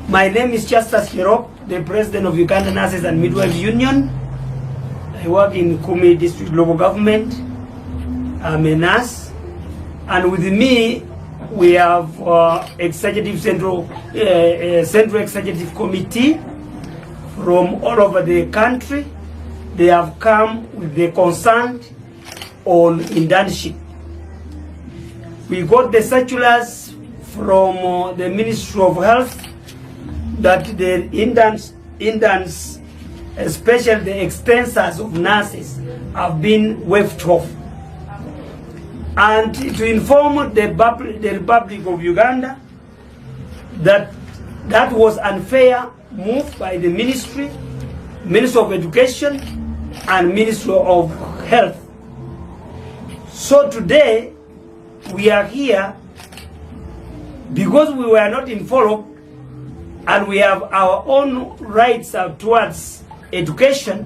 My name is Justus Hirop, the President of Uganda Nurses and Midwives Union. I work in Kumi District Local Government. I'm a nurse, and with me we have Central Executive Committee from all over the country. They have come with the concern on internship. We got the circulars from the Ministry of Health that the interns, especially the extensors of nurses, have been waived off. And to inform the Republic of Uganda that that was unfair move by the Ministry of Education and Ministry of Health. So today we are here because we were not informed, and we have our own rights towards education.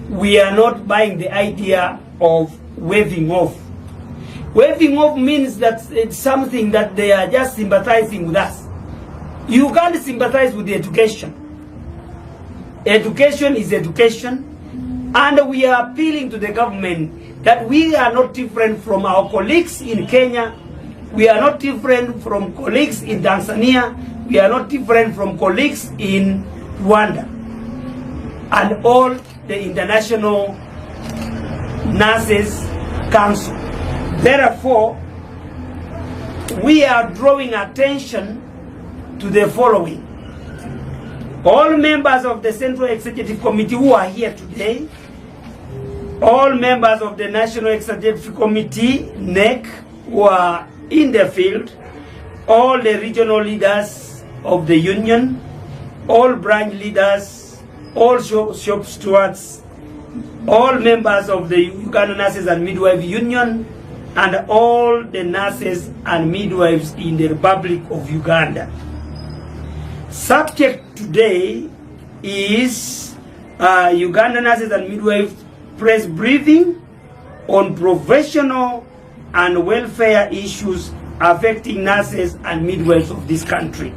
We are not buying the idea of waiving off. Waiving off means that it's something that they are just sympathizing with us. You can't sympathize with the education. Education is education, and we are appealing to the government that we are not different from our colleagues in Kenya. We are not different from colleagues in Tanzania. We are not different from colleagues in Rwanda and all the international nurses council. Therefore, we are drawing attention to the following. All members of the Central Executive Committee who are here today, all members of the National Executive Committee, NEC, who are in the field, all the regional leaders of the union, all branch leaders, all shop stewards, all members of the Uganda Nurses and Midwives Union, and all the nurses and midwives in the Republic of Uganda. Subject today is Uganda Nurses and Midwives press briefing on professional and welfare issues affecting nurses and midwives of this country.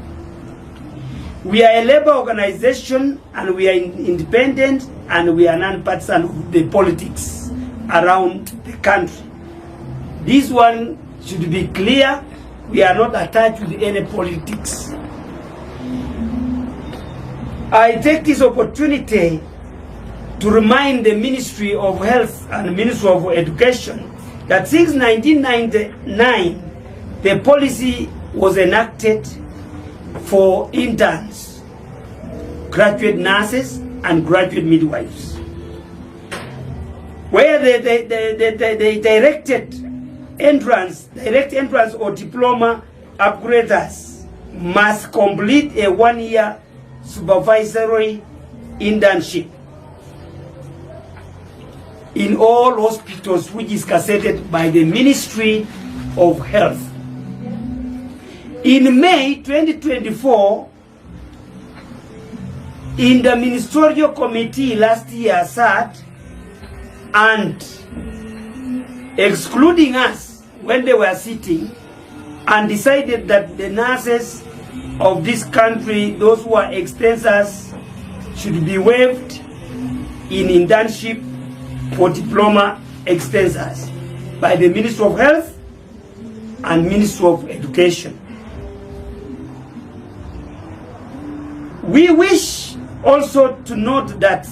We are a labor organization, and we are independent, and we are non-partisan of the politics around the country. This one should be clear. We are not attached with any politics. I take this opportunity to remind the Ministry of Health and Ministry of Education that since 1999, the policy was enacted for interns, graduate nurses, and graduate midwives, where the direct entrance or diploma upgraders must complete a 1-year supervisory internship in all hospitals, which is gazetted by the Ministry of Health. In May 2024, in the ministerial committee last year sat and excluding us when they were sitting, and decided that the nurses of this country, those who are extensors, should be waived in internship for diploma extensors by the Ministry of Health and Ministry of Education. We wish also to note that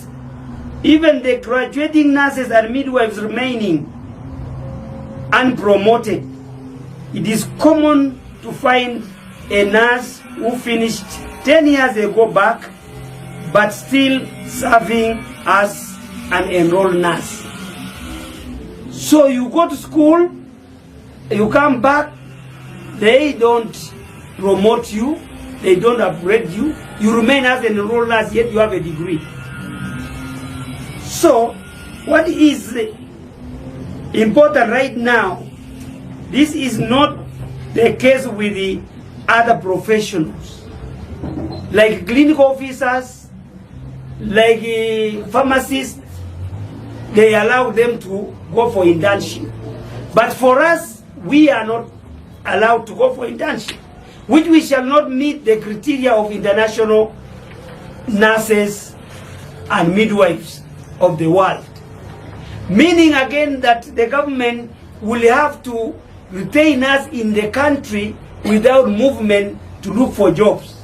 even the graduating nurses and midwives remaining unpromoted, it is common to find a nurse who finished 10 years ago back but still serving as an enrolled nurse. So you go to school, you come back, they don't promote you, they don't upgrade you, you remain as an enrolled nurse, yet you have a degree. So what is important right now, this is not the case with the other professionals, like clinical officers, like pharmacists. They allow them to go for internship. But for us, we are not allowed to go for internship. which we shall not meet the criteria of international nurses and midwives of the world. Meaning again that the government will have to retain us in the country without movement to look for jobs.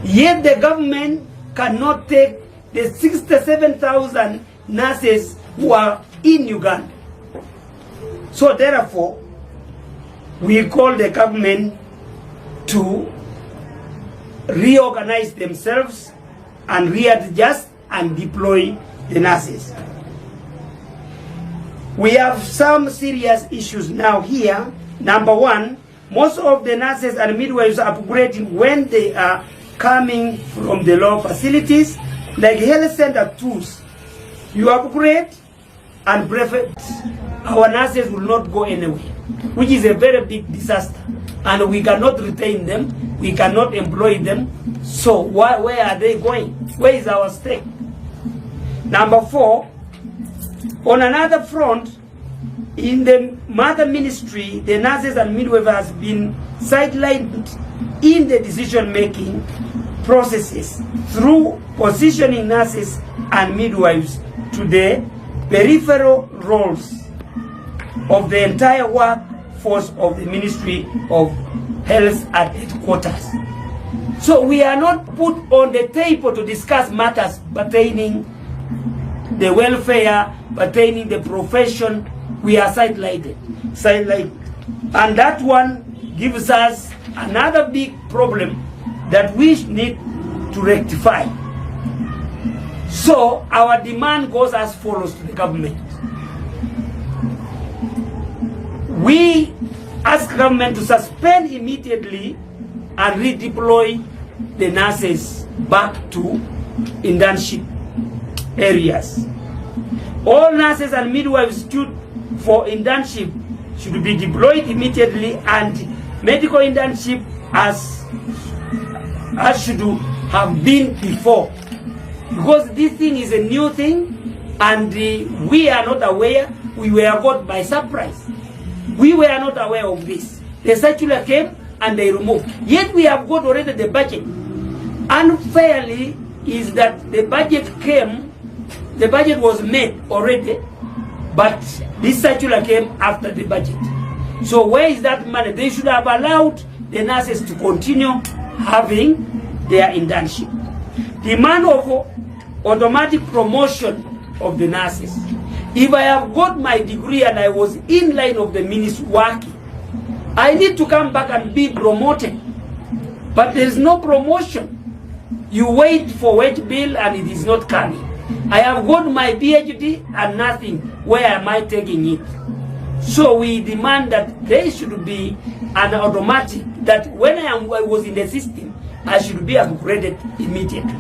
Yet the government cannot take the 67,000 nurses who are in Uganda. So therefore, we call the government to reorganize themselves and readjust and deploy the nurses. We have some serious issues now here. Number one, most of the nurses and midwives are upgrading when they are coming from the law facilities, like health center tools. You upgrade and private, our nurses will not go anywhere, which is a very big disaster. And we cannot retain them, we cannot employ them. So where are they going? Where is our stake? Number four, on another front, in the mother ministry, the nurses and midwives has been sidelined in the decision-making processes through positioning nurses and midwives to the peripheral roles of the entire workforce of the Ministry of Health at headquarters. So we are not put on the table to discuss matters pertaining the welfare, pertaining the profession. We are sidelined. And that one gives us another big problem that we need to rectify. So our demand goes as follows to the government. We ask government to suspend immediately and redeploy the nurses back to internship areas. All nurses and midwives stood for internship should be deployed immediately, and medical internship as should have been before. Because this thing is a new thing and we are not aware. We were caught by surprise. We were not aware of this. The circular came and they removed. Yet we have got already the budget. Unfairly is that the budget came, the budget was made already, but this circular came after the budget. So where is that money? They should have allowed the nurses to continue having their internship. Demand of automatic promotion of the nurses. If I have got my degree and I was in line of the ministry working, I need to come back and be promoted. But there is no promotion. You wait for wage bill and it is not coming. I have got my PhD and nothing. Where am I taking it? So we demand that there should be an automatic, that when I was in the system, I should be upgraded immediately.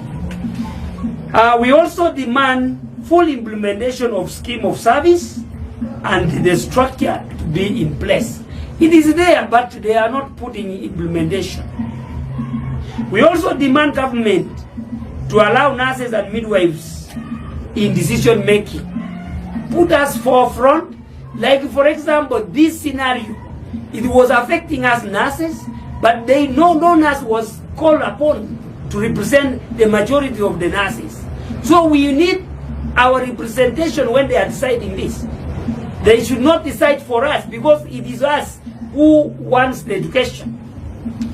We also demand full implementation of scheme of service and the structure to be in place. It is there, but they are not putting implementation. We also demand government to allow nurses and midwives in decision making. Put us forefront. Like for example, this scenario, it was affecting us nurses, but no nurse was called upon to represent the majority of the nurses. So we need our representation when they are deciding this. They should not decide for us, because it is us who wants the education.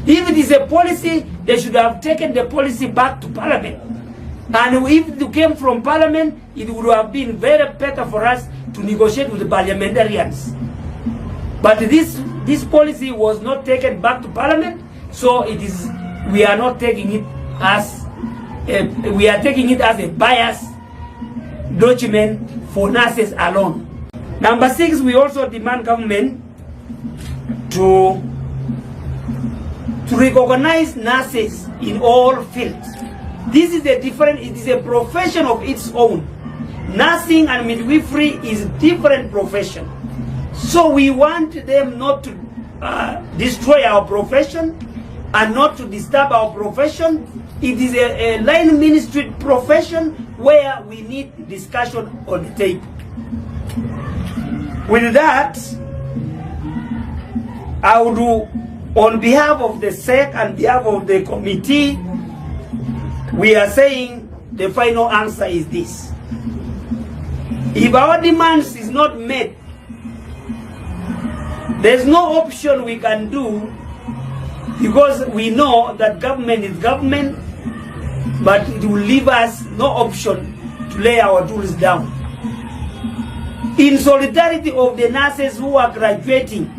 If it is a policy, they should have taken the policy back to Parliament. And if it came from Parliament, it would have been very better for us to negotiate with the parliamentarians. But this policy was not taken back to Parliament, so we are not taking it as we are taking it as a biased document for nurses alone. Number 6, we also demand government to recognize nurses in all fields. This is it is a profession of its own. Nursing and midwifery is a different profession. So we want them not to destroy our profession and not to disturb our profession. It is a line ministry profession where we need discussion on the table. With that, I would On behalf of the SEC and behalf of the committee, we are saying the final answer is this. If our demands is not met, there's no option we can do, because we know that government is government, but it will leave us no option to lay our tools down. In solidarity of the nurses who are graduating,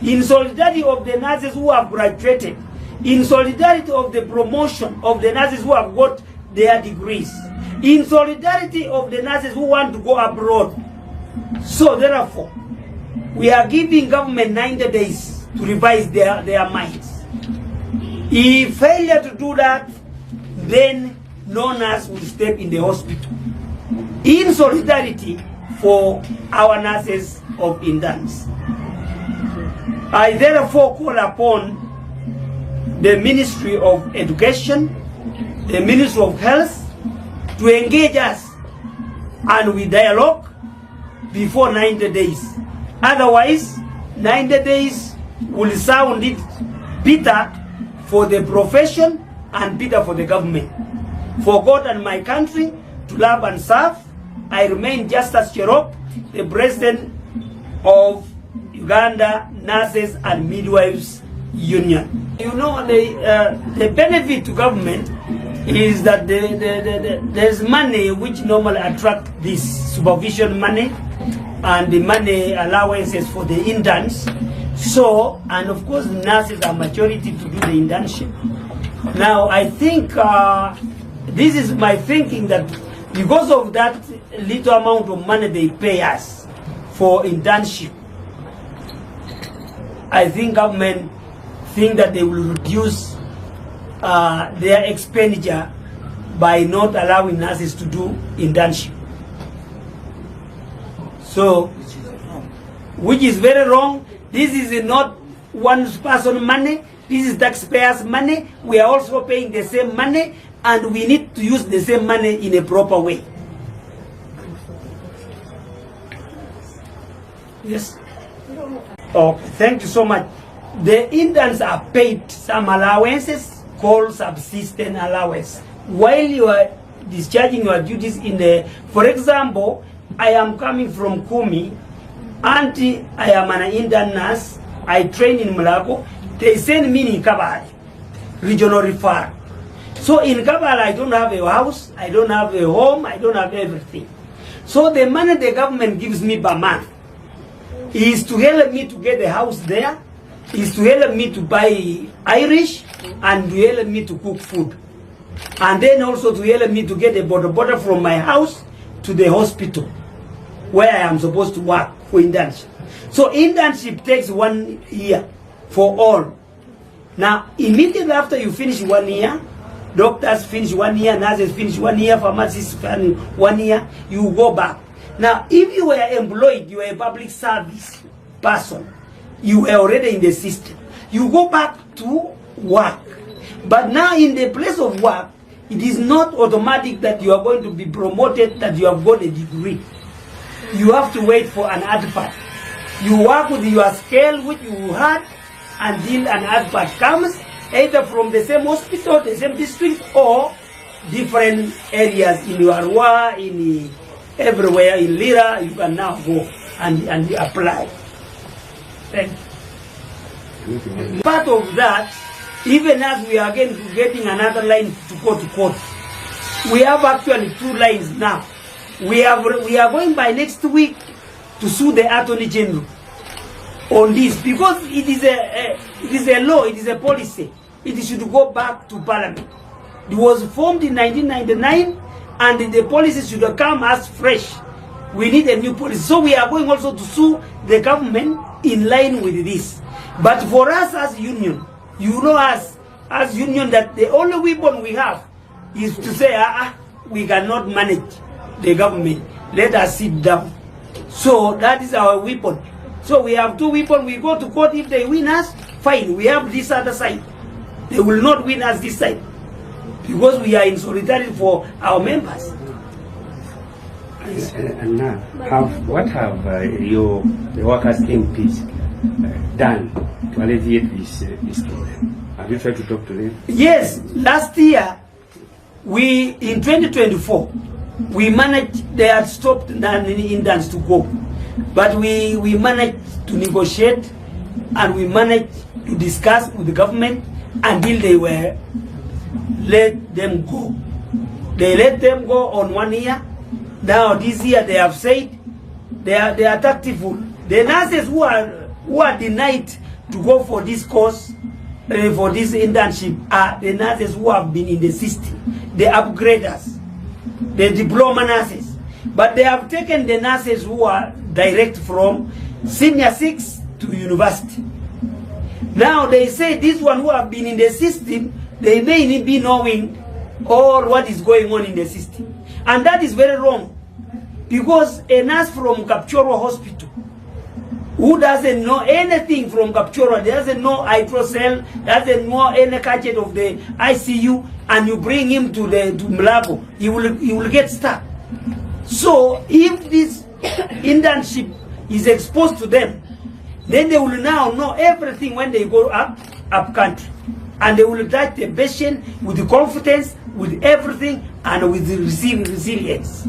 in solidarity of the nurses who have graduated, in solidarity of the promotion of the nurses who have got their degrees, in solidarity of the nurses who want to go abroad. So therefore, we are giving government 90 days to revise their minds. If failure to do that, then no nurse will step in the hospital. In solidarity for our nurses of interns, I therefore call upon the Ministry of Education, the Ministry of Health, to engage us and we dialogue before 90 days. Otherwise, 90 days will sound it bitter for the profession and bitter for the government. For God and my country to love and serve, I remain Justice Cherop, the President of Uganda Nurses and Midwives Union. You know, the benefit to government is that there's money which normally attract this supervision money and the money allowances for the interns. So, and of course the nurses are majority to do the internship. Now I think this is my thinking, that because of that little amount of money they pay us for internship, I think government think that they will reduce their expenditure by not allowing nurses to do internship. So, which is very wrong. This is not one person money. This is taxpayers' money. We are also paying the same money, and we need to use the same money in a proper way. Yes. Oh, thank you so much. The interns are paid some allowances called subsistence allowance while you are discharging your duties in the, for example, I am coming from Kumi, and I am an intern nurse. I train in Mulago. They send me in Kabale, regional referral. So in Kabale, I don't have a house, I don't have a home, I don't have everything. So the money the government gives me per month is to help me to get a house there, is to help me to buy Irish, and to help me to cook food. And then also to help me to get a border from my house to the hospital where I am supposed to work for internship. So internship takes 1 year for all. Now, immediately after you finish 1 year, doctors finish 1 year, nurses finish 1 year, pharmacists finish 1 year, you go back. Now, if you were employed, you were a public service person, you were already in the system, you go back to work. But now in the place of work, it is not automatic that you are going to be promoted, that you have got a degree. You have to wait for an advert. You work with your scale which you had until an advert comes, either from the same hospital, the same district, or different areas in Arua, in everywhere, in Lira. You can now go and apply. Thank you. Part of that, even as we are again getting another line to go to court, we have actually 2 lines now. We are going by next week to sue the Attorney General on this, because it is a law, it is a policy. It should go back to Parliament. It was formed in 1999, and the policy should come as fresh. We need a new policy. So we are going also to sue the government in line with this. But for us as union, you know us as union, that the only weapon we have is to say, we cannot manage the government. Let us sit down. So that is our weapon. So we have 2 weapons. We go to court. If they win us, fine. We have this other side. They will not win us this side, because we are in solidarity for our members. And now, what have the workers' MPs done to alleviate this problem? Have you tried to talk to them? Yes, last year, in 2024, we managed, they had stopped non-interns to go. But we managed to negotiate and we managed to discuss with the government until they were let them go. They let them go on 1 year. Now this year they have said they are tactful. The nurses who are denied to go for this course, for this internship, are the nurses who have been in the system, the upgraders, the diploma nurses. But they have taken the nurses who are direct from senior 6 to university. Now they say this one who have been in the system, they may be knowing all what is going on in the system. And that is very wrong. Because a nurse from Kapchorwa Hospital who doesn't know anything from Kapchorwa, doesn't know hydrocell, doesn't know any gadget of the ICU, and you bring him to Mlago, he will get stuck. So if this internship is exposed to them, then they will now know everything when they go up country. And they will touch the patient with the confidence, with everything, and with the resilience.